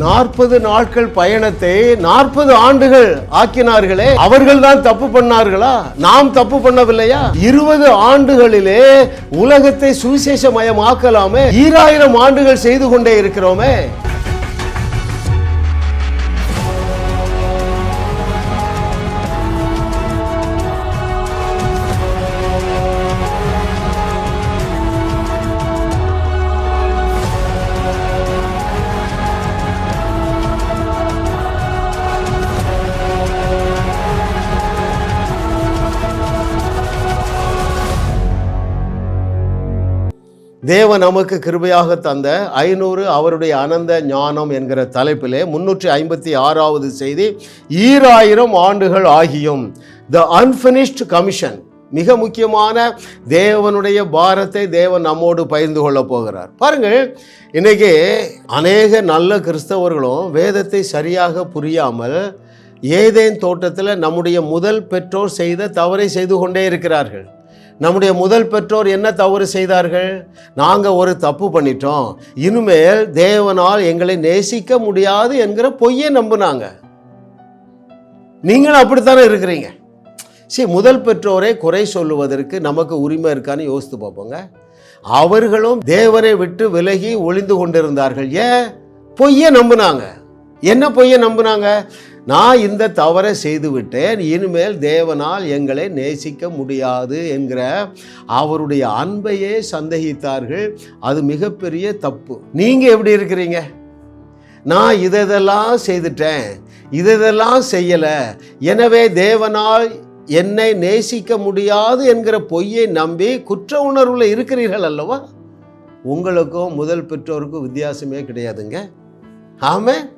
40 நாட்கள் பயணத்தை 40 ஆண்டுகள் ஆக்கினார்களே, அவர்கள் தான் தப்பு பண்ணார்களா? நாம் தப்பு பண்ணவில்லையா? 20 ஆண்டுகளிலே உலகத்தை சுவிசேஷமயமாக்கலாமே, 2000 ஆண்டுகள் செய்து கொண்டே இருக்கிறோமே. தேவன் நமக்கு கிருபையாக தந்த 500 அவருடைய அனந்த ஞானம் என்கிற தலைப்பிலே 356வது செய்தி, 2000 ஆண்டுகள் ஆகியும் த அன்ஃபினிஷ்ட் கமிஷன். மிக முக்கியமான தேவனுடைய பாரத்தை தேவன் நம்மோடு பகிர்ந்து கொள்ள போகிறார். பாருங்கள், இன்னைக்கு அநேக நல்ல கிறிஸ்தவர்களும் வேதத்தை சரியாக புரியாமல் ஏதேன் தோட்டத்தில் நம்முடைய முதல் பெற்றோர் செய்த தவறை செய்து கொண்டே இருக்கிறார்கள். நம்முடைய முதல் பெற்றோர் என்ன தவறு செய்தார்கள்? நாங்கள் ஒரு தப்பு பண்ணிட்டோம், இனிமேல் தேவனால் எங்களை நேசிக்க முடியாது என்கிற பொய்யை நம்பினாங்க. நீங்களும் அப்படித்தானே இருக்கிறீங்க. சரி, முதல் பெற்றோரை குறை சொல்லுவதற்கு நமக்கு உரிமை இருக்கான்னு யோசித்து பார்ப்போங்க. அவர்களும் தேவனை விட்டு விலகி ஒளிந்து கொண்டிருந்தார்கள். ஏன்? பொய்யை நம்பினாங்க. என்ன பொய்யை நம்பினாங்க? நான் இந்த தவறை செய்து விட்டேன், இனிமேல் தேவனால் எங்களை நேசிக்க முடியாது என்கிற அவருடைய அன்பையே சந்தேகித்தார்கள். அது மிகப்பெரிய தப்பு. நீங்கள் எப்படி இருக்கிறீங்க? நான் இதெல்லாம் செய்துட்டேன், இதெல்லாம் செய்யலை, எனவே தேவனால் என்னை நேசிக்க முடியாது என்கிற பொய்யை நம்பி குற்ற உணர்வில் இருக்கிறீர்கள் அல்லவா? உங்களுக்கும் முதல் பெற்றோருக்கும் வித்தியாசமே கிடையாதுங்க. ஆமாம்.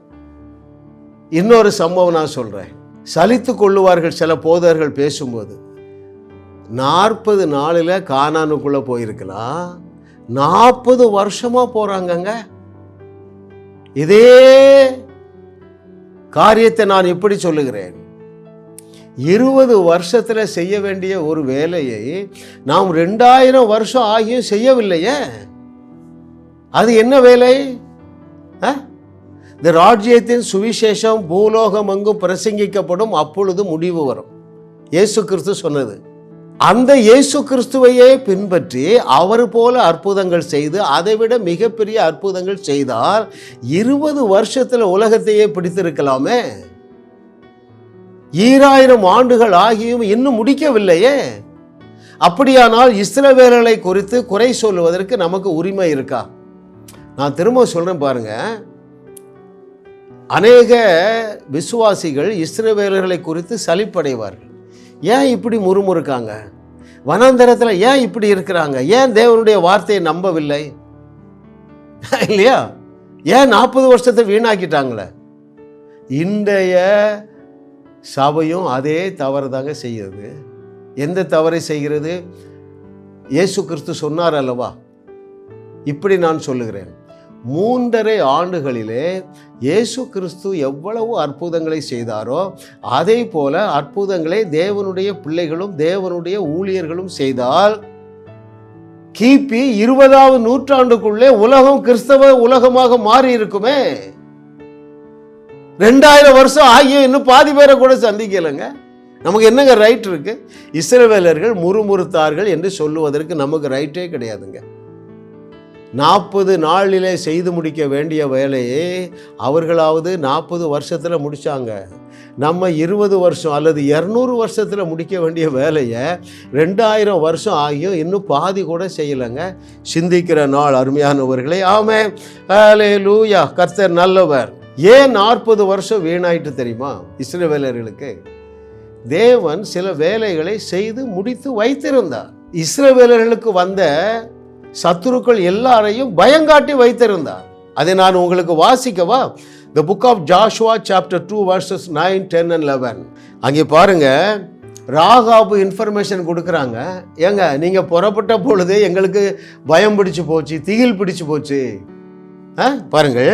இன்னொரு சம்பவம் நான் சொல்கிறேன். சலித்து கொள்ளுவார்கள் சில போதகர்கள் பேசும்போது. 40 நாளில் கானானுக்குள்ளே போயிருக்கலாம், 40 வருஷமாக போகிறாங்கங்க. இதே காரியத்தை நான் இப்படி சொல்லுகிறேன். 20 வருஷத்தில் செய்ய வேண்டிய ஒரு வேலையை நாம் 2000 வருஷம் ஆகியும் செய்யவில்லையே. அது என்ன வேலை? இந்த ராஜ்யத்தின் சுவிசேஷம் பூலோகம் எங்கும் பிரசங்கிக்கப்படும், அப்பொழுது முடிவு வரும். இயேசு கிறிஸ்து சொன்னது. அந்த இயேசு கிறிஸ்துவையே பின்பற்றி அவர் போல அற்புதங்கள் செய்து அதைவிட மிகப்பெரிய அற்புதங்கள் செய்தால் 20 வருஷத்தில் உலகத்தையே பிடித்திருக்கலாமே. 2000 ஆண்டுகள் ஆகியும் இன்னும் முடிக்கவில்லையே. அப்படியானால் இஸ்ரவேலர்களை குறித்து குறை சொல்லுவதற்கு நமக்கு உரிமை இருக்கா? நான் திரும்ப சொல்றேன் பாருங்க. அநேக விசுவாசிகள் இஸ்ரவேலர்களை குறித்து சலிப்படைவார்கள். ஏன் இப்படி முறுமுறுக்காங்க? வனாந்தரத்தில் ஏன் இப்படி இருக்கிறாங்க? ஏன் தேவனுடைய வார்த்தையை நம்பவில்லை? இல்லையா? ஏன் 40 வருஷத்தை வீணாக்கிட்டாங்களே? இன்றைய சபையும் அதே தவறு தாங்க செய்கிறது. எந்த தவறை செய்கிறது? இயேசு கிறிஸ்து சொன்னார் அல்லவா? இப்படி நான் சொல்லுகிறேன். 3.5 ஆண்டுகளிலே இயேசு கிறிஸ்து எவ்வளவு அற்புதங்களை செய்தாரோ அதே போல அற்புதங்களை தேவனுடைய பிள்ளைகளும் தேவனுடைய ஊழியர்களும் செய்தால் கிபி 20வது நூற்றாண்டுக்குள்ளே உலகம் கிறிஸ்தவ உலகமாக மாறி இருக்குமே. 2000 வருஷம் ஆகியும் இன்னும் பாதி பேரை கூட சந்திக்கலைங்க. நமக்கு என்னங்க ரைட் இருக்கு? இஸ்ரவேலர்கள் முறுமுறுத்தார்கள் என்று சொல்லுவதற்கு நமக்கு ரைட்டே கிடையாதுங்க. 40 நாளிலே செய்து முடிக்க வேண்டிய வேலையை அவர்களாவது 40 வருஷத்தில் முடித்தாங்க. நம்ம 20 வருஷம் அல்லது 200 வருஷத்தில் முடிக்க வேண்டிய வேலையை 2000 வருஷம் ஆகியும் இன்னும் பாதி கூட செய்யலைங்க. சிந்திக்கிற நாள் அருமையானவர்களே. ஆமென், ஹல்லேலூயா. கர்த்தர் நல்லவர். ஏன் 40 வருஷம் வீணாயிட்டு தெரியுமா? இஸ்ரவேலர்களுக்கு தேவன் சில வேலைகளை செய்து முடித்து வைத்திருந்தார். இஸ்ரவேலர்களுக்கு வந்த சத்துருக்கள் எல்லாரையும் பயங்காட்டி வைத்திருந்தார். அதை நான் உங்களுக்கு வாசிக்கவா? The book of Joshua chapter 2 verses 9, 10 and 11. அங்கே பாருங்க, ராகாபு இன்ஃபர்மேஷன் கொடுக்குறாங்க. ஏங்க, நீங்கள் புறப்பட்ட பொழுது எங்களுக்கு பயம் பிடிச்சு போச்சு, திகில் பிடிச்சு போச்சு. பாருங்கள்,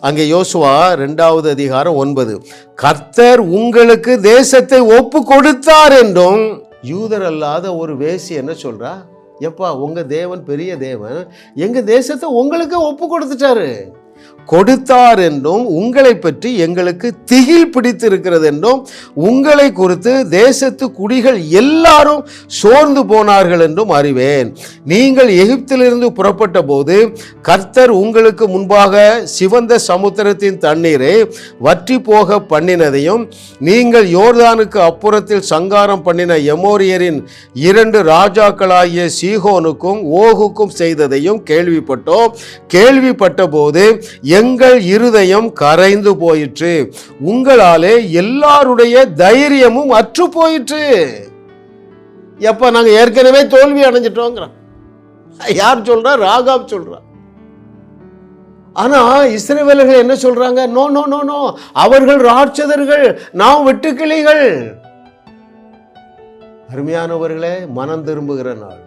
அங்கே யோசுவா 2வது அதிகாரம் 9, கர்த்தர் உங்களுக்கு தேசத்தை ஒப்பு கொடுத்தார் என்றும். யூதர் அல்லாத ஒரு வேசி என்ன சொல்றா? எப்பா, உங்கள் தேவன் பெரிய தேவன், எங்கள் தேசத்தை உங்களுக்கு ஒப்பு கொடுத்துட்டாரு. கொடுத்தார் என்றும் உங்களை பற்றி எங்களுக்கு திகில் பிடித்திருக்கிறது என்றும் உங்களை குறித்து தேசத்து குடிகள் எல்லாரும் சோர்ந்து போனார்கள் என்றும் அறிவேன். நீங்கள் எகிப்திலிருந்து புறப்பட்ட போது கர்த்தர் உங்களுக்கு முன்பாக சிவந்த சமுத்திரத்தின் தண்ணீரை வற்றி போக பண்ணினதையும் நீங்கள் யோர்தானுக்கு அப்புறத்தில் சங்காரம் பண்ணின எமோரியரின் 2 ராஜாக்களாகிய சீகோனுக்கும் ஓகுக்கும் செய்ததையும் கேள்விப்பட்ட போது எங்கள் இருதயம் கரைந்து போயிற்று, உங்களாலே எல்லாருடைய தைரியமும் அற்று போயிற்று. எப்ப நாங்க ஏற்கனவே தோல்வி அடைஞ்சிட்டோங்கிறோம். யார் சொல்றா? ராகாப் சொல்றா. ஆனா இஸ்ரவேலர்கள் என்ன சொல்றாங்க? நோ நோ நோ நோ, அவர்கள் ராட்சதர்கள், நாம் வெட்டுக்கிளிகள். அருமையானவர்களே, மனம் திரும்புகிற நாள்.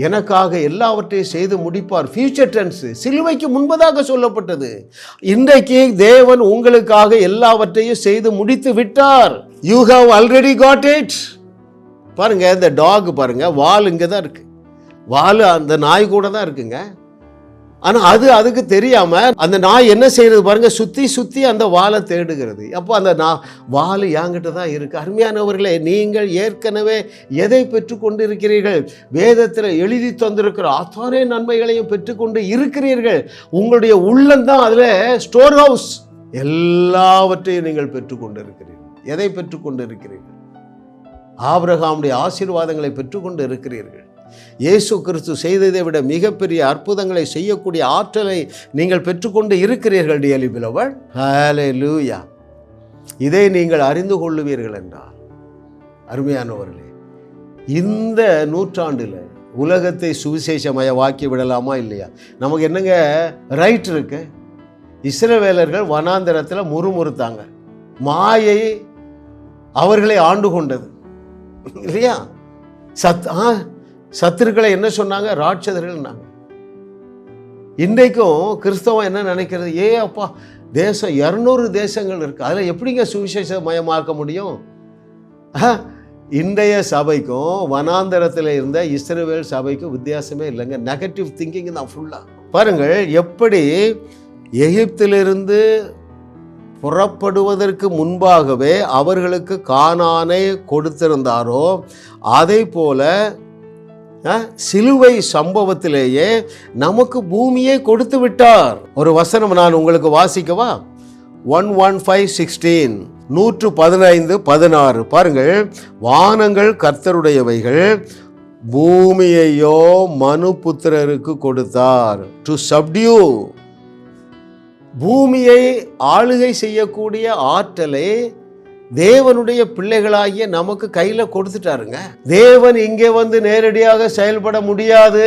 எனக்காக எல்லாவற்றையும் செய்து முடிப்பார். ஃபியூச்சர் டென்ஸ், சிலுவைக்கு முன்பதாக சொல்லப்பட்டது. இன்றைக்கு தேவன் உங்களுக்காக எல்லாவற்றையும் செய்து முடித்து விட்டார். You have already got it. பாருங்க, இந்த டாக் பாருங்க, வால் இங்கே தான் இருக்கு. வால் அந்த நாய் கூட தான் இருக்குங்க. ஆனால் அதுக்கு தெரியாம அந்த நாய் என்ன செய்யறது பாருங்க, சுத்தி அந்த வாலை தேடுகிறது. அப்போ அந்த வால் என்கிட்ட தான் இருக்கு. அருமையானவர்களே, நீங்கள் ஏற்கனவே எதை பெற்றுக்கொண்டு இருக்கிறீர்கள்? வேதத்தில் எழுதி தந்திருக்கிற அத்தனை நன்மைகளையும் பெற்றுக்கொண்டு இருக்கிறீர்கள். உங்களுடைய உள்ளம்தான் அதில் ஸ்டோர் ஹவுஸ். எல்லாவற்றையும் நீங்கள் பெற்றுக்கொண்டு இருக்கிறீர்கள். எதை பெற்றுக்கொண்டு இருக்கிறீர்கள்? ஆபிரகாமுடைய ஆசீர்வாதங்களை பெற்றுக்கொண்டு இருக்கிறீர்கள். இயேசு கிறிஸ்து செய்ததை விட மிகப்பெரிய அற்புதங்களை செய்யக்கூடிய ஆற்றலை நீங்கள் பெற்றுக்கொண்டு இருக்கிறீர்கள். டியர்லி பிலோவட், ஹல்லேலூயா. இதை நீங்கள் அறிந்து கொள்ளுவீர்கள் என்றால், அருமையானவர்களே, இந்த நூற்றாண்டில் உலகத்தை சுவிசேஷமயமாக்கி விடலாமா இல்லையா? நமக்கு என்னங்க ரைட் இருக்கு? இஸ்ரவேலர்கள் வனாந்தரத்தில் முறுமுறுத்தாங்க. மாயை அவர்களை ஆண்டு கொண்டது இல்லையா? சத்துருக்களை என்ன சொன்னாங்க? ராட்சதர்கள். இன்றைக்கும் கிறிஸ்தவம் என்ன நினைக்கிறது? அப்பா, தேசம் 200 தேசங்கள் இருக்கு, அதில் எப்படிங்க சுவிசேஷமயமாக்க முடியும்? இன்றைய சபைக்கும் வனாந்தரத்தில் இருந்த இஸ்ரவேல் சபைக்கும் வித்தியாசமே இல்லைங்க. நெகட்டிவ் திங்கிங் தான் ஃபுல்லாக. பாருங்கள், எப்படி எகிப்திலிருந்து புறப்படுவதற்கு முன்பாகவே அவர்களுக்கு கானானை கொடுத்திருந்தாரோ, அதை போல சிலுவை சம்பவத்திலேயே நமக்கு பூமியை கொடுத்து விட்டார். ஒரு வசனம் நான் உங்களுக்கு வாசிக்கவா? 115:16, 115:16. பாருங்கள், வானங்கள் கர்த்தருடையவைகள், பூமியையோ மனுபுத்திரருக்கு கொடுத்தார். டு சப்டியூ. பூமியை ஆளுகை செய்யக்கூடிய ஆற்றலை தேவனுடைய பிள்ளைகளாகிய நமக்கு கையில கொடுத்துட்டாருங்க. தேவன் இங்கே வந்து நேரடியாக செயல்பட முடியாது.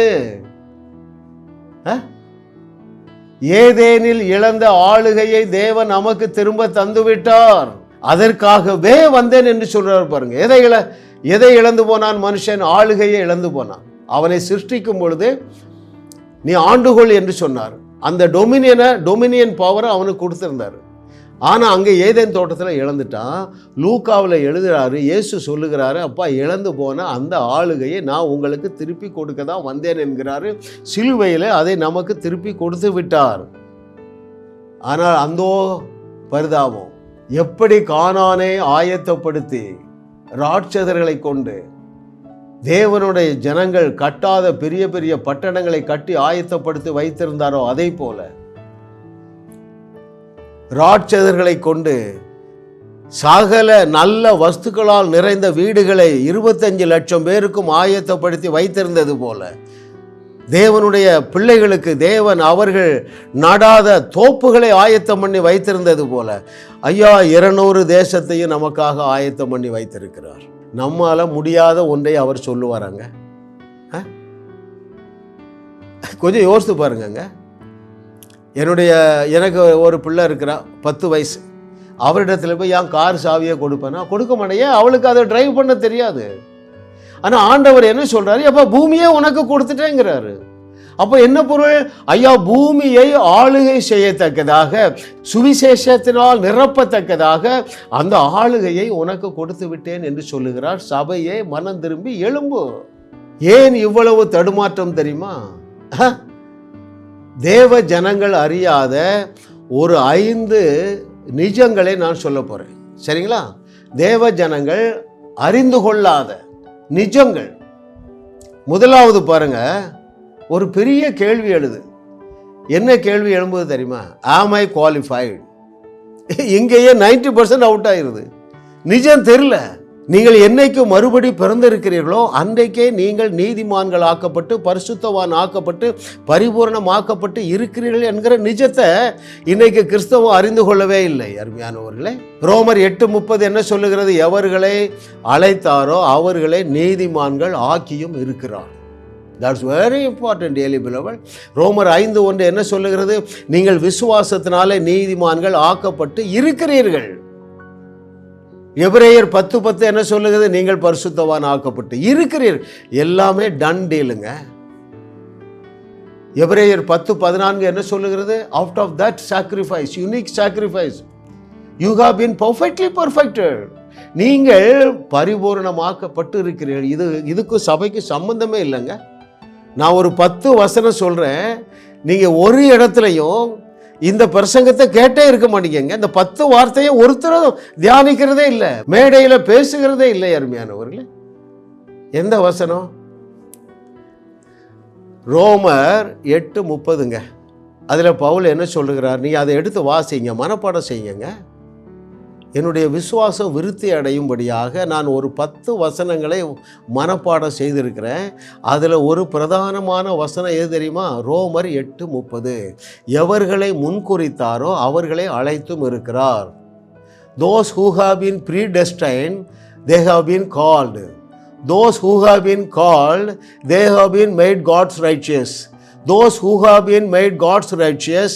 ஏதேனில் இழந்த ஆளுகையை தேவன் நமக்கு திரும்ப தந்துவிட்டார். அதற்காகவே வந்தேன் என்று சொல்றார். பாருங்க, எதை இழந்து போனான் மனுஷன்? ஆளுகையை இழந்து போனான். அவனை சிருஷ்டிக்கும் பொழுது நீ ஆண்டுகொள் என்று சொன்னார். அந்த டொமினியன் பவரை அவனுக்கு கொடுத்திருந்தார். ஆனால் அங்கே ஏதேன் தோட்டத்தில் இழந்துட்டான். லூக்காவில் எழுதுகிறாரு, இயேசு சொல்லுகிறாரு, அப்பா, இழந்து போன அந்த ஆளுகையை நான் உங்களுக்கு திருப்பி கொடுக்க தான் வந்தேன் என்கிறாரு. சிலுவையில் அதை நமக்கு திருப்பி கொடுத்து விட்டார். ஆனால் அந்தோ பரிதாபம், எப்படி கானானை ஆயத்தப்படுத்தி ராட்சதர்களை கொண்டு தேவனுடைய ஜனங்கள் கட்டாத பெரிய பெரிய பட்டணங்களை கட்டி ஆயத்தப்படுத்தி வைத்திருந்தாரோ, அதை போல ராட்சதர்களை கொண்டு சகல நல்ல வஸ்துக்களால் நிறைந்த வீடுகளை 25 லட்சம் பேருக்கும் ஆயத்தப்படுத்தி வைத்திருந்தது போல, தேவனுடைய பிள்ளைகளுக்கு தேவன் அவர்கள் நடாத தோப்புகளை ஆயத்தம் பண்ணி வைத்திருந்தது போல, ஐயா 200 தேசத்தையும் நமக்காக ஆயத்தம் பண்ணி வைத்திருக்கிறார். நம்மால முடியாத ஒன்றை அவர் சொல்லுவாராங்க? கொஞ்சம் யோசித்து பாருங்க. எனக்கு ஒரு பிள்ளை இருக்கிறா, 10 வயசு. அவரிடத்துல போய் என் கார் சாவியை கொடுப்பேன்னா கொடுக்க மாட்டேன். அவளுக்கு அதை டிரைவ் பண்ண தெரியாது. ஆனால் ஆண்டவர் என்ன சொல்றாரு? அப்போ பூமியே உனக்கு கொடுத்துட்டேங்கிறாரு. அப்போ என்ன பொருள்? ஐயா, பூமியை ஆளுகை செய்யத்தக்கதாக, சுவிசேஷத்தினால் நிரப்பத்தக்கதாக அந்த ஆளுகையை உனக்கு கொடுத்து விட்டேன் என்று சொல்லுகிறார். சபையே மனம் திரும்பி எழும்பு. ஏன் இவ்வளவு தடுமாற்றம் தெரியுமா? தேவ ஜனங்கள் அறியாத ஒரு 5 நிஜங்களை நான் சொல்ல போகிறேன். சரிங்களா? தேவ ஜனங்கள் அறிந்து கொள்ளாத நிஜங்கள். முதலாவது பாருங்க, ஒரு பெரிய கேள்வி எழுது. என்ன கேள்வி எழும்புது தெரியுமா? ஆம் ஐ குவாலிஃபைடு? இங்கேயே 90% அவுட் ஆயிருது. நிஜம் தெரியல. நீங்கள் என்னைக்கு மறுபடி பிறந்திருக்கிறீர்களோ அன்றைக்கே நீங்கள் நீதிமான்கள் ஆக்கப்பட்டு பரிசுத்தவான் ஆக்கப்பட்டு பரிபூரணமாக்கப்பட்டு இருக்கிறீர்கள் என்கிற நிஜத்தை இன்னைக்கு கிறிஸ்தவம் அறிந்து கொள்ளவே இல்லை. அருமையானவர்களே, ரோமர் 8:30 என்ன சொல்லுகிறது? எவர்களை அழைத்தாரோ அவர்களை நீதிமான்கள் ஆக்கியும் இருக்கிறார். That's very important, dearly beloved. ரோமர் 5:1 என்ன சொல்லுகிறது? நீங்கள் விசுவாசத்தினாலே நீதிமான்கள் ஆக்கப்பட்டு இருக்கிறீர்கள். எபிரேயர் 10:10 என்ன சொல்லுகிறது? நீங்கள் பரிசுத்தவான் ஆக்கப்பட்டு இருக்கிறீர்கள். எல்லாமே டன் டீலுங்க. எபிரேயர் 10:14 என்ன சொல்லுகிறது? Out of that sacrifice, unique sacrifice, you have been perfectly perfected. நீங்கள் பரிபூரணமாக்கப்பட்டு இருக்கிறீர்கள். இதுக்கு சபைக்கு சம்பந்தமே இல்லைங்க. நான் ஒரு 10 வசனம் சொல்கிறேன், நீங்கள் ஒரு இடத்துலையும் இந்த பிரசங்கத்தை கேட்டே இருக்க மாட்டீங்க. இந்த 10 வார்த்தையை ஒருத்தரும் தியானிக்கிறதே இல்லை, மேடையில் பேசுகிறதே இல்லை. அருமையானவர்களே, எந்த வசனம்? ரோமர் 8:30ங்க. அதில் பவுல் என்ன சொல்லுகிறார்? நீங்கள் அதை எடுத்து வாசிங்க, மனப்பாடம் செய்யுங்க. என்னுடைய விசுவாசம் விருத்தி அடையும்படியாக நான் ஒரு 10 வசனங்களை மனப்பாடம் செய்திருக்கிறேன். அதில் ஒரு பிரதானமான வசனம் எது தெரியுமா? ரோமர் 8:30. எவர்களை முன்குறித்தாரோ அவர்களை அழைத்தும் இருக்கிறார். Those who have been predestined, they have been called. Those who have been called, they have been made God's righteous. Those who have been made God's righteous,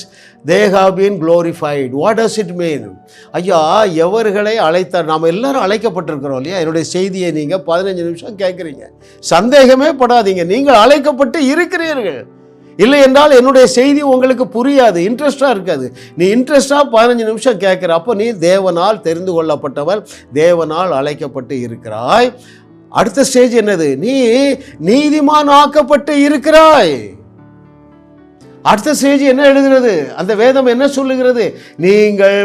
they have been glorified. What does it mean? ஐயா, எவர்களை அழைத்தார்? நாம் எல்லாரும் அழைக்கப்பட்டிருக்கிறோம் இல்லையா? என்னுடைய செய்தியை நீங்கள் 15 நிமிஷம் கேட்குறீங்க, சந்தேகமே படாதீங்க, நீங்கள் அழைக்கப்பட்டு இருக்கிறீர்கள். இல்லை என்றால் என்னுடைய செய்தி உங்களுக்கு புரியாது, இன்ட்ரெஸ்டாக இருக்காது. நீ இன்ட்ரெஸ்டாக 15 நிமிஷம் கேட்குற, அப்போ நீ தேவனால் தெரிந்து கொள்ளப்பட்டவர், தேவனால் அழைக்கப்பட்டு இருக்கிறாய். அடுத்த ஸ்டேஜ் என்னது? நீ நீதிமான் ஆக்கப்பட்டு இருக்கிறாய். அடுத்த ஸ்டேஜ் என்ன எழுதுகிறது? அந்த வேதம் என்ன சொல்லுகிறது? நீங்கள்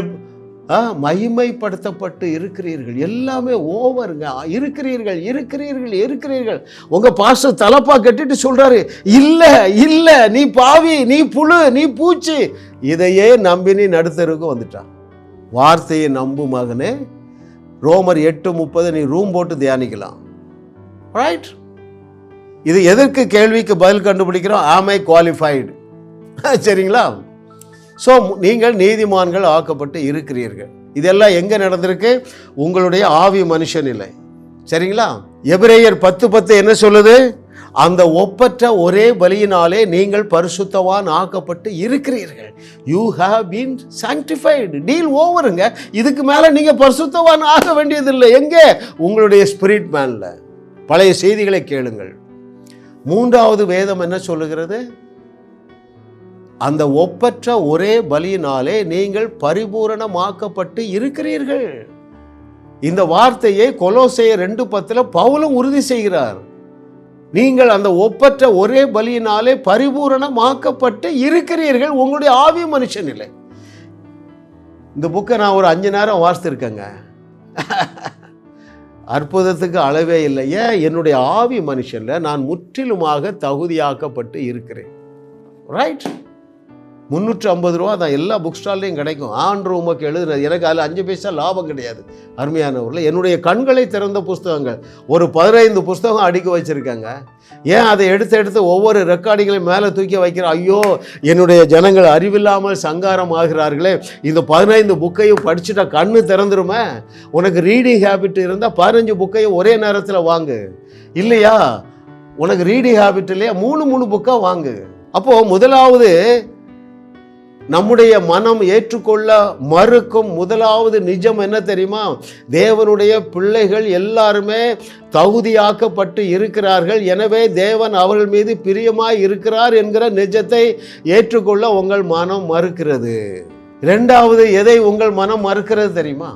மகிமைப்படுத்தப்பட்டு இருக்கிறீர்கள். எல்லாமே ஓவருங்க. இருக்கிறீர்கள் இருக்கிறீர்கள் இருக்கிறீர்கள். உங்க பாஸ்டர் தலப்பா கட்டிட்டு சொல்றாரு, இல்ல இல்ல, நீ பாவி, நீ புழு, நீ பூச்சி. இதையே நம்பி நீ நடுத்தருக்கு வந்துட்டான். வார்த்தையை நம்பு மகனே. ரோமர் 8:30 நீ ரூம் போட்டு தியானிக்கலாம். ரைட்? இது எதற்கு கேள்விக்கு பதில் கண்டுபிடிக்கிறோம்? ஆம் ஐ குவாலிஃபைடு? சரிங்களா? ஸோ நீங்கள் நீதிமான்கள் ஆக்கப்பட்டு இருக்கிறீர்கள். இதெல்லாம் எங்கே நடந்திருக்கு? உங்களுடைய ஆவி மனுஷன் இல்லை. சரிங்களா? எபிரேயர் 10:10 என்ன சொல்லுது? அந்த ஒப்பற்ற ஒரே பலியினாலே நீங்கள் பரிசுத்தவான் ஆக்கப்பட்டு இருக்கிறீர்கள். You have been sanctified. Deal ஓவருங்க. இதுக்கு மேலே நீங்கள் பரிசுத்தவான் ஆக வேண்டியதில்லை. எங்கே? உங்களுடைய ஸ்பிரிட் மேனில். பழைய செய்திகளை கேளுங்கள். 3வது வேதம் என்ன சொல்லுகிறது? அந்த ஒப்பற்ற ஒரே பலியினாலே நீங்கள் பரிபூரணமாக்கப்பட்டு இருக்கிறீர்கள். இந்த வார்த்தையை கொலோசையர் 2:10 பவுலும் உறுதி செய்கிறார். நீங்கள் அந்த ஒப்பற்ற ஒரே பலியினாலே பரிபூரணமாக்கப்பட்டு இருக்கிறீர்கள். உங்களுடைய ஆவி மனுஷன் இல்லை. இந்த புக்கை நான் ஒரு 5 நேரம் வாசித்திருக்கேங்க. அற்புதத்துக்கு அளவே இல்லை. ஏன்? என்னுடைய ஆவி மனுஷன்ல நான் முற்றிலுமாக தகுதியாக்கப்பட்டு இருக்கிறேன். ரைட்? 350 ரூபா தான், எல்லா புக் ஸ்டால்லையும் கிடைக்கும். ஆண்டு உமக்கு எழுதுனது. எனக்கு அதில் 5 பைசா லாபம் கிடையாது. அருமையானவர்கள், என்னுடைய கண்களை திறந்த புஸ்தகங்கள் ஒரு 15 புஸ்தகம் அடுக்கி வச்சுருக்காங்க. ஏன் அதை எடுத்து ஒவ்வொரு ரெக்கார்டிங்களையும் மேலே தூக்கி வைக்கிறேன்? ஐயோ, என்னுடைய ஜனங்கள் அறிவில்லாமல் சங்காரம் ஆகிறார்களே, இந்த 15 புக்கையும் படிச்சுட்டா கண்ணு திறந்துருமே. உனக்கு ரீடிங் ஹேபிட் இருந்தால் 15 புக்கையும் ஒரே நேரத்தில் வாங்கு. இல்லையா? உனக்கு ரீடிங் ஹேபிட் இல்லையா? 3 புக்காக வாங்கு. அப்போது முதலாவது நம்முடைய மனம் ஏற்றுக்கொள்ள மறுக்கும் முதலாவது நிஜம் என்ன தெரியுமா? தேவனுடைய பிள்ளைகள் எல்லாருமே தகுதியாக்கப்பட்டு இருக்கிறார்கள். எனவே தேவன் அவர்கள் மீது பிரியமாய் இருக்கிறார் என்கிற நிஜத்தை ஏற்றுக்கொள்ள உங்கள் மனம் மறுக்கிறது. 2வது எதை உங்கள் மனம் மறுக்கிறது தெரியுமா?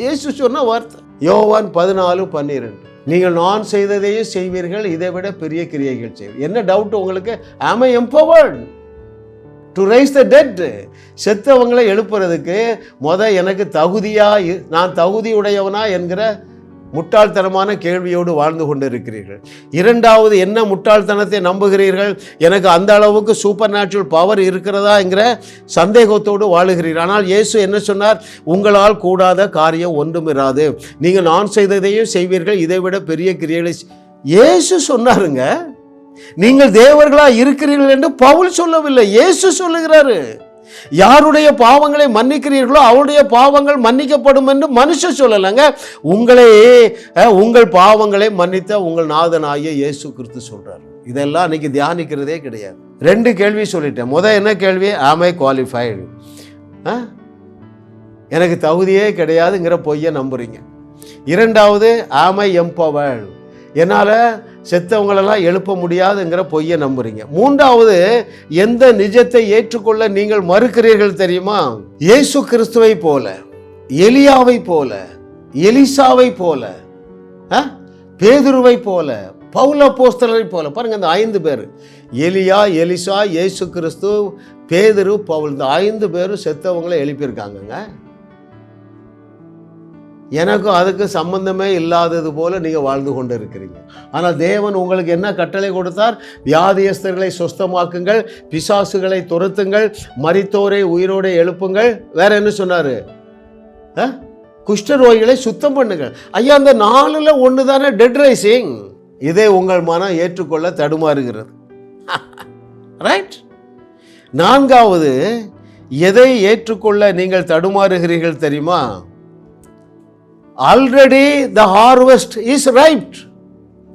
இயேசு சொன்ன வார்த்தை யோவான் 14:12, நீங்கள் நான் செய்ததையே செய்வீர்கள், இதை விட பெரிய கிரியைகள் செய்வீர்கள். என்ன டவுட் உங்களுக்கு? am I empowered? To raise the dead. செத்தவங்களை எழுப்புறதுக்கு எனக்கு நான் தகுதியுடையவனா என்கிற முட்டாள்தனமான கேள்வியோடு வாழ்ந்து கொண்டிருக்கிறீர்கள். இரண்டாவது, என்ன முட்டாள்தனத்தை நம்புகிறீர்கள்? எனக்கு அந்த அளவுக்கு சூப்பர் நேச்சுரல் பவர் இருக்கிறதா என்கிற சந்தேகத்தோடு வாழுகிறீர்கள். ஆனால் இயேசு என்ன சொன்னார்? உங்களால் கூடாத காரியம் ஒன்றும் இராது, நீங்கள் நான் செய்ததையும் செய்வீர்கள், இதைவிட பெரிய கிரியைகளை. இயேசு சொன்னாருங்க. நீங்கள் தேவர்களா இருக்கிறீர்கள் என்று பவுல் சொல்லவில்லை, இயேசு சொல்லுகிறாரு. யாருடைய பாவங்களை மன்னிக்கிறீர்களோ அவருடைய பாவங்கள் மன்னிக்கப்படும் என்று மனுஷன் சொல்லலைங்க, உங்கள் பாவங்களை மன்னித்த உங்கள் நாதனாகிய இயேசு கிறிஸ்து சொல்றார். இதெல்லாம் இன்னைக்கு தியானிக்கிறதே கிடையாது. 2 கேள்வி சொல்லிட்டேன். என்ன கேள்வி? ஆம் ஐ குவாலிஃபைடு? எனக்கு தகுதியே கிடையாதுங்கிற பொய்யை நம்புறீங்க. இரண்டாவது, ஆம் ஐ எம்பவர்டு? என்னால் செத்தவங்களெல்லாம் எழுப்ப முடியாதுங்கிற பொய்யை நம்புறீங்க. மூன்றாவது, எந்த நிஜத்தை ஏற்றுக்கொள்ள நீங்கள் மறுக்கிறீர்கள் தெரியுமா? இயேசு கிறிஸ்துவை போல, எலியாவை போல, எலிசாவை போல, பேதுருவை போல, பவுல் அப்போஸ்தலரை போல. பாருங்க, இந்த 5 பேர், எலியா, எலிசா, இயேசு கிறிஸ்து, பேதுரு, பவுல், இந்த 5 பேரும் செத்தவங்களை எழுப்பியிருக்காங்கங்க. எனக்கும் அதுக்கு சம்பந்தமே இல்லாதது போல நீங்கள் வாழ்ந்து கொண்டு இருக்கிறீங்க. ஆனால் தேவன் உங்களுக்கு என்ன கட்டளை கொடுத்தார்? வியாதியஸ்தர்களை சொஸ்தமாக்குங்கள், பிசாசுகளை துரத்துங்கள், மரித்தோரை உயிரோடு எழுப்புங்கள். வேற என்ன சொன்னார்? குஷ்டரோகிகளை சுத்தம் பண்ணுங்கள். ஐயா, அந்த 4ல் 1 தானே டெட் ரைசிங். இதை உங்கள் மனம் ஏற்றுக்கொள்ள தடுமாறுகிறது. ரைட். நான்காவது, எதை ஏற்றுக்கொள்ள நீங்கள் தடுமாறுகிறீர்கள் தெரியுமா? Already the harvest is riped.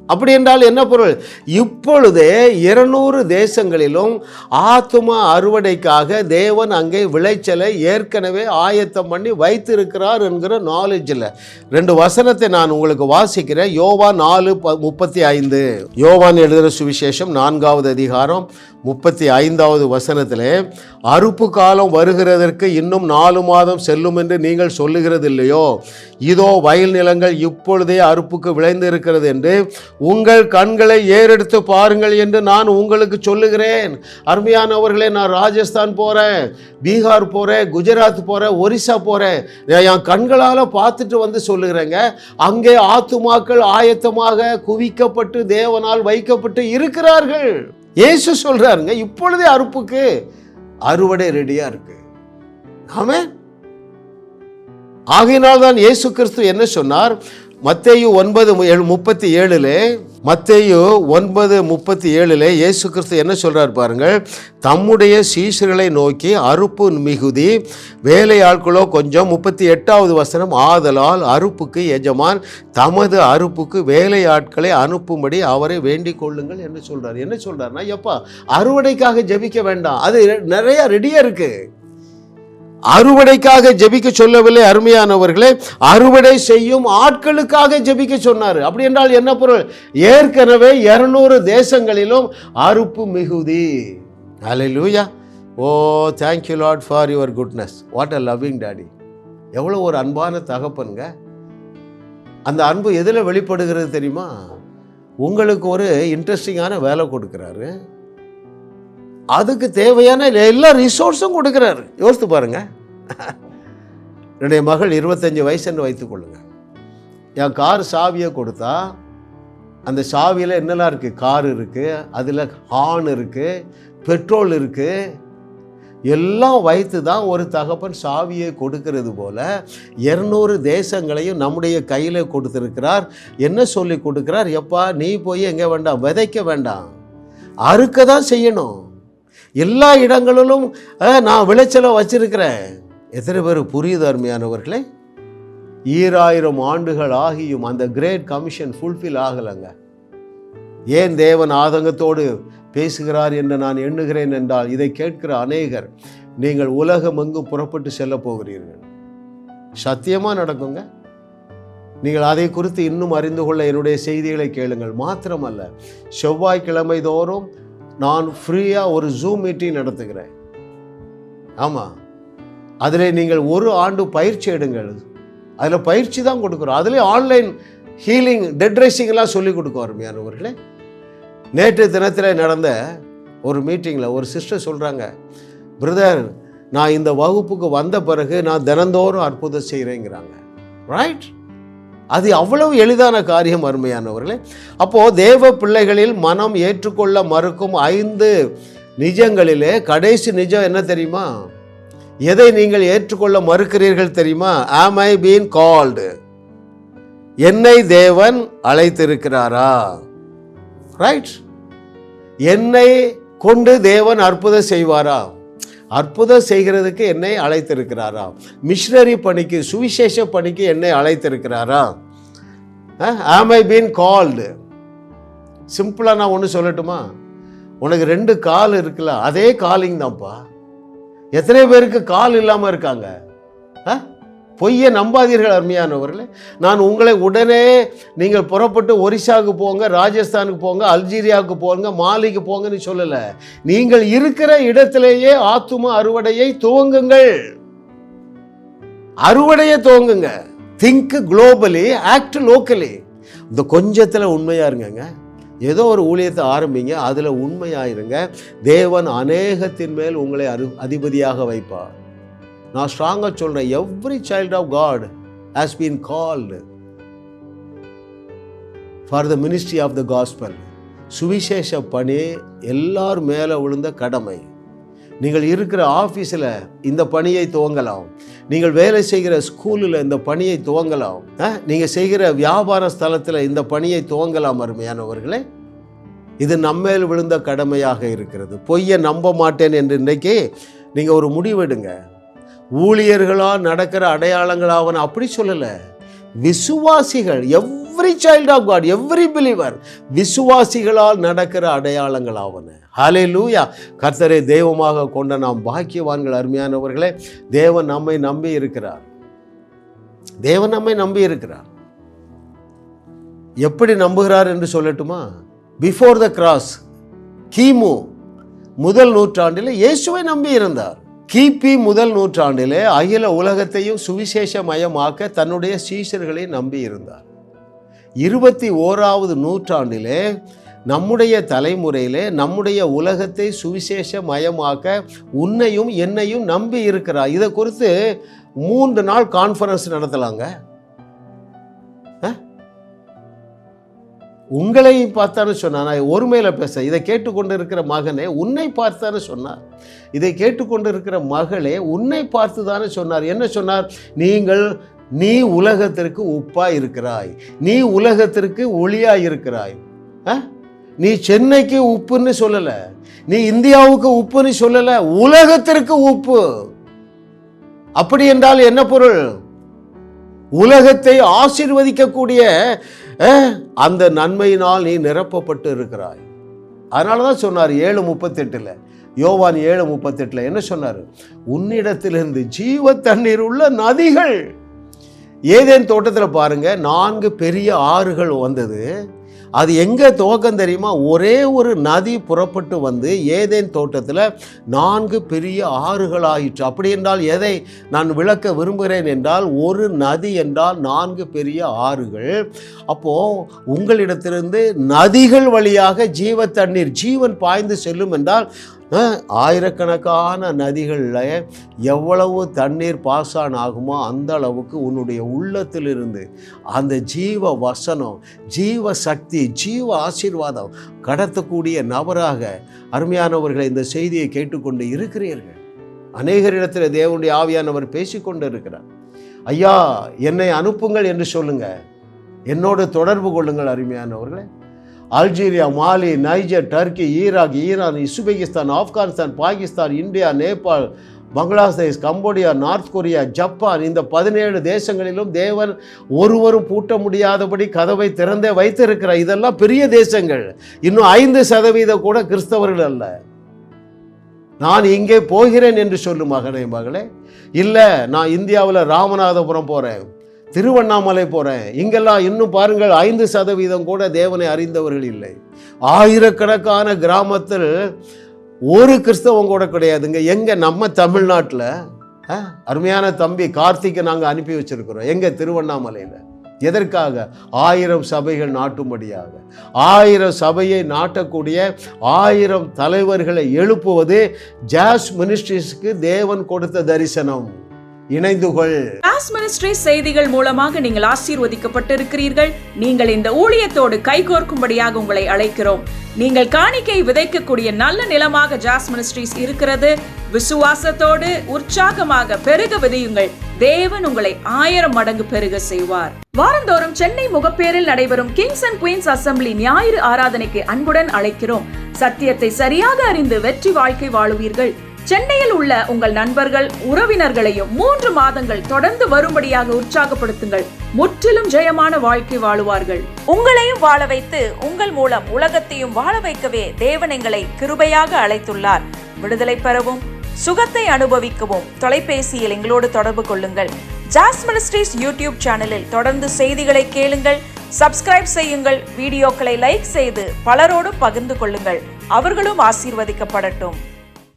அப்படி என்றால் என்ன பொருள்? இப்பொழுதே 200 தேசங்களிலும் ஆத்தும அறுவடைக்காக தேவன் அங்கே விளைச்சலை ஏற்கனவே ஆயத்தம் பண்ணி வைத்திருக்கிறார் என்கிற நாலேஜில் 2 வசனத்தை நான் உங்களுக்கு வாசிக்கிறேன். யோவான் 4:35. யோவான் எழுதுகிற சுவிசேஷம் 4வது அதிகாரம் 35வது வசனத்திலே, அறுப்பு காலம் வருகிறதற்கு இன்னும் 4 மாதம் செல்லும் என்று நீங்கள் சொல்லுகிறது இல்லையோ? இதோ வயல் நிலங்கள் இப்பொழுதே அறுப்புக்கு விளைந்து இருக்கிறது என்று உங்கள் கண்களை ஏறெடுத்து பாருங்கள் என்று நான் உங்களுக்கு சொல்லுகிறேன். அருமையானவர்களே, நான் ராஜஸ்தான் போகிறேன், பீகார் போகிறேன், குஜராத் போகிறேன், ஒரிசா போகிறேன். என் கண்களால் பார்த்துட்டு வந்து சொல்லுகிறேங்க, அங்கே ஆத்துமாக்கள் ஆயத்தமாக குவிக்கப்பட்டு தேவனால் வைக்கப்பட்டு இருக்கிறார்கள். இயேசு சொல்றாருங்க, இப்பொழுதே அறுப்புக்கு அறுவடை ரெடியா இருக்கு. ஆமென். ஆகையினால் தான் இயேசு கிறிஸ்து என்ன சொன்னார்? மத்தேயு 9:37 இயேசு கிறிஸ்து என்ன சொல்றார் பாருங்கள். தம்முடைய சீஷர்களை நோக்கி, அறுப்பு மிகுதி, வேலையாட்களோ கொஞ்சம். 38வது வசனம், ஆதலால் அறுப்புக்கு எஜமான் தமது அறுப்புக்கு வேலையாட்களை அனுப்பும்படி அவரை வேண்டிக் கொள்ளுங்கள் என்று சொல்றார். என்ன சொல்றாருன்னா, எப்பா அறுவடைக்காக ஜெபிக்க வேண்டாம், அது நிறைய ரெடியா இருக்கு. அறுவடைக்காக ஜெபிக்க சொல்லவில்லை அருமையானவர்களே, அறுவடை செய்யும் ஆட்களுக்காக ஜெபிக்க சொன்னார். அப்படி என்றால் என்ன பொருள்? ஏற்கனவே 200 தேசங்களிலும் அறுப்பு மிகுதி. ஹல்லேலூயா. ஓ, thank you Lord for your goodness. What a loving daddy. எவ்வளோ ஒரு அன்பான தகப்பனுங்க. அந்த அன்பு எதில் வெளிப்படுகிறது தெரியுமா? உங்களுக்கு ஒரு இன்ட்ரெஸ்டிங்கான வேலை கொடுக்குறாரு, அதுக்கு தேவையான எல்லா ரிசோர்ஸும் கொடுக்குறாரு. யோசித்து பாருங்க. என்னுடைய மகள் 25 வயசுன்னு வைத்துக்கொள்ளுங்க. என் கார் சாவியை கொடுத்தா அந்த சாவியில் என்னெல்லாம் இருக்குது? கார் இருக்குது, அதில் ஹார்ன் இருக்குது, பெட்ரோல் இருக்குது, எல்லாம் வைத்து தான் ஒரு தகப்பன் சாவியை கொடுக்கிறது போல 200 தேசங்களையும் நம்முடைய கையில் கொடுத்துருக்கிறார். என்ன சொல்லி கொடுக்குறார்? எப்பா நீ போய் எங்கே வேண்டாம், விதைக்க வேண்டாம், அறுக்க தான் செய்யணும். எல்லா இடங்களிலும் நான் விளைச்சலை வச்சிருக்கிறேன். எத்தனை பேர் புரியுது அருமையானவர்களே? 2000 ஆண்டுகள் ஆகியும் அந்த கிரேட் கமிஷன் ஃபுல்ஃபில் ஆகலைங்க. ஏன் தேவன் ஆதங்கத்தோடு பேசுகிறார் என்று நான் எண்ணுகிறேன் என்றால், இதை கேட்கிற அநேகர் நீங்கள் உலகம் எங்கும் புறப்பட்டு செல்ல போகிறீர்கள். சத்தியமாக நடக்குங்க. நீங்கள் அதை குறித்து இன்னும் அறிந்து கொள்ள என்னுடைய செய்திகளை கேளுங்கள். மாத்திரமல்ல, செவ்வாய்க்கிழமை தோறும் நான் ஃப்ரீயாக ஒரு ஜூம் மீட்டிங் நடத்துகிறேன். ஆமாம், அதில் நீங்கள் 1 ஆண்டு பயிற்சி எடுங்கள். அதில் பயிற்சி தான் கொடுக்குறோம். அதில் ஆன்லைன் ஹீலிங், டெட் ரைசிங்லாம் சொல்லிக் கொடுக்கும் அருமையானவர்களே. நேற்று தினத்தில் நடந்த ஒரு மீட்டிங்கில் ஒரு சிஸ்டர் சொல்கிறாங்க, பிரதர், நான் இந்த வகுப்புக்கு வந்த பிறகு நான் தினந்தோறும் அற்புதம் செய்கிறேங்கிறாங்க. ரைட்? அது அவ்வளவு எளிதான காரியம் அருமையானவர்களே. அப்போது தேவ பிள்ளைகளில் மனம் ஏற்றுக்கொள்ள மறுக்கும் 5 நிஜங்களிலே கடைசி நிஜம் என்ன தெரியுமா? எதை நீங்கள் ஏற்றுக்கொள்ள மறுக்கிறீர்கள் தெரியுமா? am I been called? என்னை தேவன் அழைத்திருக்கிறாரா? ரைட்? என்னை கொண்டு தேவன் அற்புதம் செய்வாரா? அற்புதம் செய்கிறதுக்கு என்னை அழைத்திருக்கிறாரா? மிஷனரி பணிக்கு, சுவிசேஷ பணிக்கு என்னை அழைத்திருக்கிறாரா? am I been called? சிம்பிளாக நான் ஒன்று சொல்லட்டுமா? உனக்கு 2 கால் இருக்குல்ல, அதே காலிங் தான்ப்பா. எத்தனை பேருக்கு கால் இல்லாமல் இருக்காங்க? பொய்யை நம்பாதீர்கள் அருமையானவர்களே. நான் உங்களை உடனே நீங்கள் புறப்பட்டு ஒரிசாவுக்கு போங்க, ராஜஸ்தானுக்கு போங்க, அல்ஜீரியாவுக்கு போங்க, மாலிக்கு போங்கன்னு சொல்லலை. நீங்கள் இருக்கிற இடத்திலேயே ஆத்தும அறுவடையை துவங்குங்கள். அறுவடையை துவங்குங்க. Think globally, act locally. இந்த கொஞ்சத்தில் உண்மையாக இருங்க. ஏதோ ஒரு ஊழியத்தை ஆரம்பிங்க, அதில் உண்மையாயிருங்க. தேவன் அநேகத்தின் மேல் உங்களை அதிபதியாக வைப்பார். நான் ஸ்ட்ராங்காக சொல்கிறேன், every child of God has been called for the ministry of the gospel. சுவிசேஷ பணி எல்லார் மேலே விழுந்த கடமை. நீங்கள் இருக்கிற ஆஃபீஸில் இந்த பணியை துவங்கலாம். நீங்கள் வேலை செய்கிற ஸ்கூலில் இந்த பணியை துவங்கலாம். நீங்கள் செய்கிற வியாபார ஸ்தலத்தில் இந்த பணியை துவங்கலாம் அருமையானவர்களே. இது நம்மேல் விழுந்த கடமையாக இருக்கிறது. பொய்யை நம்ப மாட்டேன் என்று இன்றைக்கி நீங்கள் ஒரு முடிவெடுங்க. ஊழியர்களால் நடக்கிற அடையாளங்களாவன அப்படி சொல்லலை. விசுவாசிகள், every child of God, every believer, விசுவாசிகளால் நடக்கிற அடையாளங்களாவன. ஹல்லேலூயா. கர்த்தரை தெய்வமாக கொண்ட நாம் பாக்கியவான்கள் அருமையானவர்களே. தேவன் நம்மை நம்பி இருக்கிறார். தேவன் நம்மை நம்பி இருக்கிறார். எப்படி நம்புகிறார் என்று சொல்லட்டுமா? பிஃபோர் த கிராஸ், கிமு முதல் நூற்றாண்டில் இயேசுவை நம்பி இருந்தார். கிபி முதல் நூற்றாண்டிலே அகில உலகத்தையும் சுவிசேஷமயமாக்க தன்னுடைய சீஷர்களை நம்பி இருந்தார். 21வது நூற்றாண்டிலே நம்முடைய தலைமுறையிலே நம்முடைய உலகத்தை சுவிசேஷமயமாக்க உன்னையும் என்னையும் நம்பி இருக்கிறார். இதை குறித்து 3 நாள் கான்ஃபரன்ஸ் நடத்தலாங்க. உங்களை பார்த்தான்னு சொன்னார். நான் ஒருமையில் பேச, இதை கேட்டுக்கொண்டு இருக்கிற மகனே உன்னை பார்த்தான்னு சொன்னார். இதை கேட்டுக்கொண்டு இருக்கிற மகளே உன்னை பார்த்து தானே சொன்னார். என்ன சொன்னார்? நீ உலகத்திற்கு உப்பாய் இருக்கிறாய், நீ உலகத்திற்கு ஒளியாய் இருக்கிறாய். நீ சென்னைக்கு உப்புன்னு சொல்லலை, நீ இந்தியாவுக்கு உப்புன்னு சொல்லலை, உலகத்திற்கு உப்பு. அப்படி என்றால் என்ன பொருள்? உலகத்தை ஆசீர்வதிக்கக்கூடிய அந்த நன்மையினால் நீ நிரப்பப்பட்டு இருக்கிறாய். அதனால தான் சொன்னார் 7:38, யோவான் 7:38 என்ன சொன்னார்? உன்னிடத்திலிருந்து ஜீவ தண்ணீர் உள்ள நதிகள். ஏதேன் தோட்டத்தில் பாருங்க, 4 பெரிய ஆறுகள் வந்தது. அது எங்கே துவக்கம் தெரியுமா? ஒரே ஒரு நதி புறப்பட்டு வந்து ஏதேன் தோட்டத்தில் 4 பெரிய ஆறுகள் ஆயிற்று. அப்படி என்றால் எதை நான் விளக்க விரும்புகிறேன் என்றால், ஒரு நதி என்றால் 4 பெரிய ஆறுகள். அப்போது உங்களிடத்திலிருந்து நதிகள் வழியாக ஜீவ தண்ணீர், ஜீவன் பாய்ந்து செல்லும் என்றால் ஆயிரக்கணக்கான நதிகளில் எவ்வளவு தண்ணீர் பாசான் ஆகுமோ அந்த அளவுக்கு உன்னுடைய உள்ளத்திலிருந்து அந்த ஜீவ வசனம், ஜீவ சக்தி, ஜீவ ஆசீர்வாதம் கடத்தக்கூடிய நபராக அருமையானவர்களை இந்த செய்தியை கேட்டுக்கொண்டு இருக்கிறீர்கள். அநேகரிடத்தில் தேவனுடைய ஆவியானவர் பேசிக்கொண்டு இருக்கிறார். ஐயா என்னை அனுப்புங்கள் என்று சொல்லுங்க, என்னோடு தொடர்பு கொள்ளுங்கள் அருமையானவர்களே. Algeria, Mali, Niger, Turkey, Iraq, Iran, Uzbekistan, Afghanistan, Pakistan, India, Nepal, Bangladesh, Cambodia, North Korea, Japan, இந்த 17 தேசங்களிலும் தேவன் ஒருவரும் பூட்ட முடியாதபடி கதவை திறந்தே வைத்திருக்கிறார். இதெல்லாம் பெரிய தேசங்கள். இன்னும் 5% கூட கிறிஸ்தவர்கள் அல்ல. நான் இங்கே போகிறேன் என்று சொல்லும் மகனே மகளே, இல்லை நான் இந்தியாவில் ராமநாதபுரம் போகிறேன், திருவண்ணாமலை போகிறேன், இங்கெல்லாம் இன்னும் பாருங்கள் 5% கூட தேவனை அறிந்தவர்கள் இல்லை. ஆயிரக்கணக்கான கிராமத்தில் ஒரு கிறிஸ்தவம் கூட கிடையாதுங்க. எங்கே? நம்ம தமிழ்நாட்டில் அருமையான தம்பி கார்த்திகை நாங்கள் அனுப்பி வச்சுருக்கிறோம். எங்கே? திருவண்ணாமலையில். எதற்காக? 1000 சபைகள் நாட்டும்படியாக. 1000 சபையை நாட்டக்கூடிய 1000 தலைவர்களை எழுப்புவது ஜாஸ் மினிஸ்ட்ரிஸ்க்கு தேவன் கொடுத்த தரிசனம். இணைந்துகொள். ஜாஸ் மினிஸ்ட்ரிஸ் செய்திகள் மூலமாக நீங்கள் ஆசீர்வதிக்கப்பட்டிருக்கிறீர்கள். நீங்கள் இந்த ஊழியத்தோடு கைகோர்க்கும்படியாக உங்களை அழைக்கிறோம். நீங்கள் காணிக்கை விதைக்கக்கூடிய நல்ல நிலமாக ஜாஸ் மினிஸ்ட்ரிஸ் இருக்கிறது. விசுவாசத்தோடு உற்சாகமாக பெருக விதையுங்கள். தேவன் உங்களை 1000 மடங்கு பெருக செய்வார். வாரந்தோறும் சென்னை முகப்பேரில் நடைபெறும் கிங்ஸ் அண்ட் குயின்ஸ் அசெம்பிளி ஞாயிறு ஆராதனைக்கு அன்புடன் அழைக்கிறோம். சத்தியத்தை சரியாக அறிந்து வெற்றி வாழ்க்கை வாழுவீர்கள். சென்னையில் உள்ள உங்கள் நண்பர்கள் உறவினர்களையும் 3 மாதங்கள் தொடர்ந்து வரும்படியாக உற்சாகப்படுத்துங்கள். முற்றிலும் ஜெயமான வாழ்க்கை வாழுவார்கள். உங்களையும் வாழ வைத்து உங்கள் மூலம் உலகத்தையும் வாழ வைக்கவே தேவன் எங்களை கிருபையாக அழைத்துள்ளார். விடுதலை பெறவும் சுகத்தை அனுபவிக்கவும் தொலைபேசியில் எங்களோடு தொடர்பு கொள்ளுங்கள். ஜாஸ் மினிஸ்ட்ரிஸ் யூடியூப் சேனலில் தொடர்ந்து செய்திகளை கேளுங்கள். சப்ஸ்கிரைப் செய்யுங்கள். வீடியோக்களை லைக் செய்து பலரோடும் பகிர்ந்து கொள்ளுங்கள். அவர்களும் ஆசீர்வதிக்கப்படட்டும்.